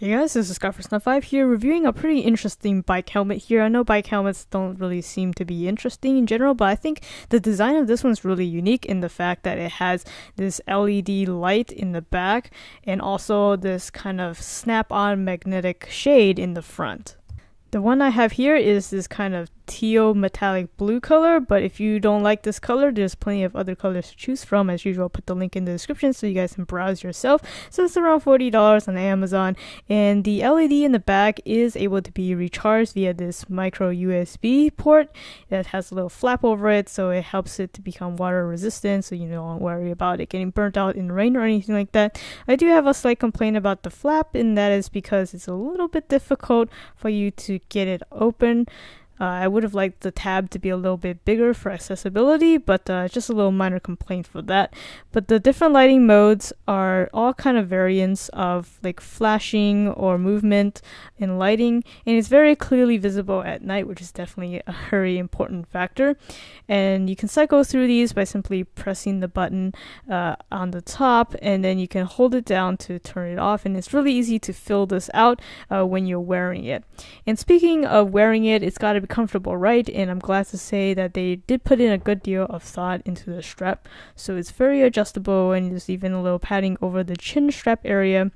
Hey guys, this is Skyforce95 here, reviewing a pretty interesting bike helmet here. I know bike helmets don't really seem to be interesting in general, but I think the design of this one's really unique in the fact that it has this LED light in the back and also this kind of snap-on magnetic shade in the front. The one I have here is this kind of teal metallic blue color, but if you don't like this color, there's plenty of other colors to choose from. As usual, I'll put the link in the description so you guys can browse yourself. So it's around $40 on Amazon, and the LED in the back is able to be recharged via this micro USB port that has a little flap over it, so it helps it to become water resistant, so you don't worry about it getting burnt out in the rain or anything like that. I do have a slight complaint about the flap, and that is because it's a little bit difficult for you to get it open. I would have liked the tab to be a little bit bigger for accessibility, but just a little minor complaint for that. But the different lighting modes are all kind of variants of like flashing or movement in lighting, and it's very clearly visible at night, which is definitely a very important factor. And you can cycle through these by simply pressing the button on the top, and then you can hold it down to turn it off, and it's really easy to fill this out when you're wearing it. And speaking of wearing it, it's got to be comfortable, right? And I'm glad to say that they did put in a good deal of thought into the strap, so it's very adjustable, and there's even a little padding over the chin strap area.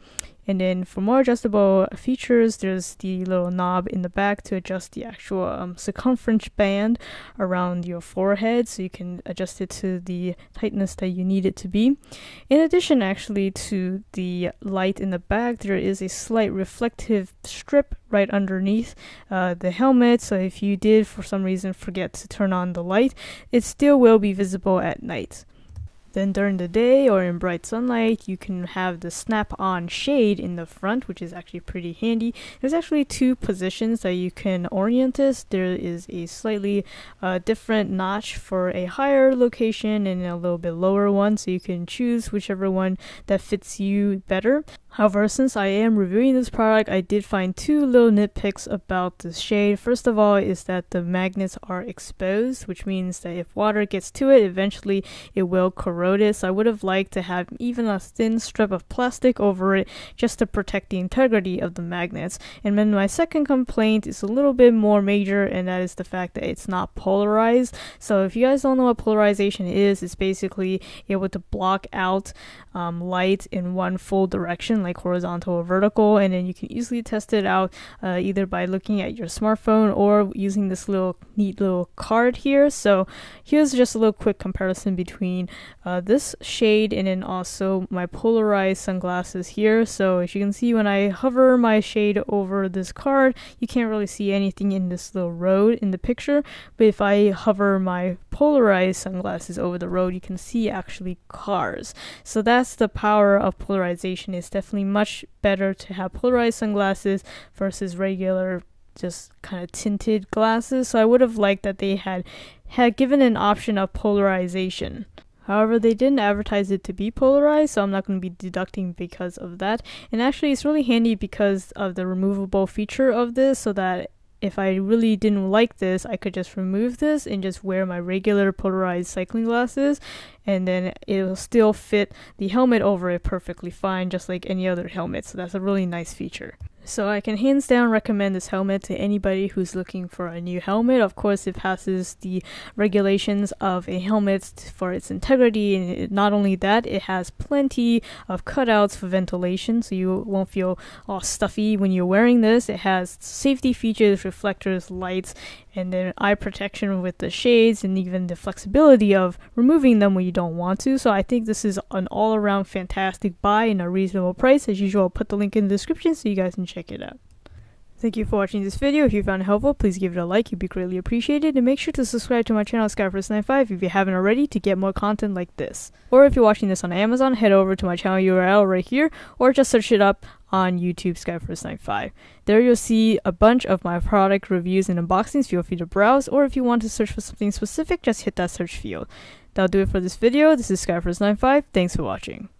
And then for more adjustable features, there's the little knob in the back to adjust the actual circumference band around your forehead, so you can adjust it to the tightness that you need it to be. In addition, actually, to the light in the back, there is a slight reflective strip right underneath the helmet, so if you did for some reason forget to turn on the light, it still will be visible at night. Then during the day or in bright sunlight, you can have the snap-on shade in the front, which is actually pretty handy. There's actually two positions that you can orient this. There is a slightly different notch for a higher location and a little bit lower one, so you can choose whichever one that fits you better. However, since I am reviewing this product, I did find two little nitpicks about the shade. First of all is that the magnets are exposed, which means that if water gets to it, eventually it will corrode it. So I would have liked to have even a thin strip of plastic over it just to protect the integrity of the magnets. And then my second complaint is a little bit more major, and that is the fact that it's not polarized. So if you guys don't know what polarization is, it's basically able to block out light in one full direction, like horizontal or vertical, and then you can easily test it out either by looking at your smartphone or using this neat little card here. So here's just a little quick comparison between this shade and then also my polarized sunglasses here. So as you can see, when I hover my shade over this card, you can't really see anything in this little road in the picture, but if I hover my polarized sunglasses over the road, you can see actually cars. So that's the power of polarization. It's definitely much better to have polarized sunglasses versus regular just kind of tinted glasses. So I would have liked that they had given an option of polarization. However, they didn't advertise it to be polarized, so I'm not going to be deducting because of that. And actually, it's really handy because of the removable feature of this, so that if I really didn't like this, I could just remove this and just wear my regular polarized cycling glasses, and then it'll still fit the helmet over it perfectly fine, just like any other helmet. So that's a really nice feature. So I can hands down recommend this helmet to anybody who's looking for a new helmet. Of course, it passes the regulations of a helmet for its integrity, and not only that, it has plenty of cutouts for ventilation, so you won't feel all stuffy when you're wearing this. It has safety features, reflectors, lights, and then eye protection with the shades, and even the flexibility of removing them when you don't want to. So I think this is an all-around fantastic buy in a reasonable price. As usual, I'll put the link in the description so you guys can check it out. Thank you for watching this video. If you found it helpful, please give it a like. It'd be greatly appreciated. And make sure to subscribe to my channel, Skyforce95, if you haven't already, to get more content like this. Or if you're watching this on Amazon, head over to my channel URL right here, or just search it up on YouTube, Skyforce95. There you'll see a bunch of my product reviews and unboxings. Feel free to browse, or if you want to search for something specific, just hit that search field. That'll do it for this video. This is Skyforce95. Thanks for watching.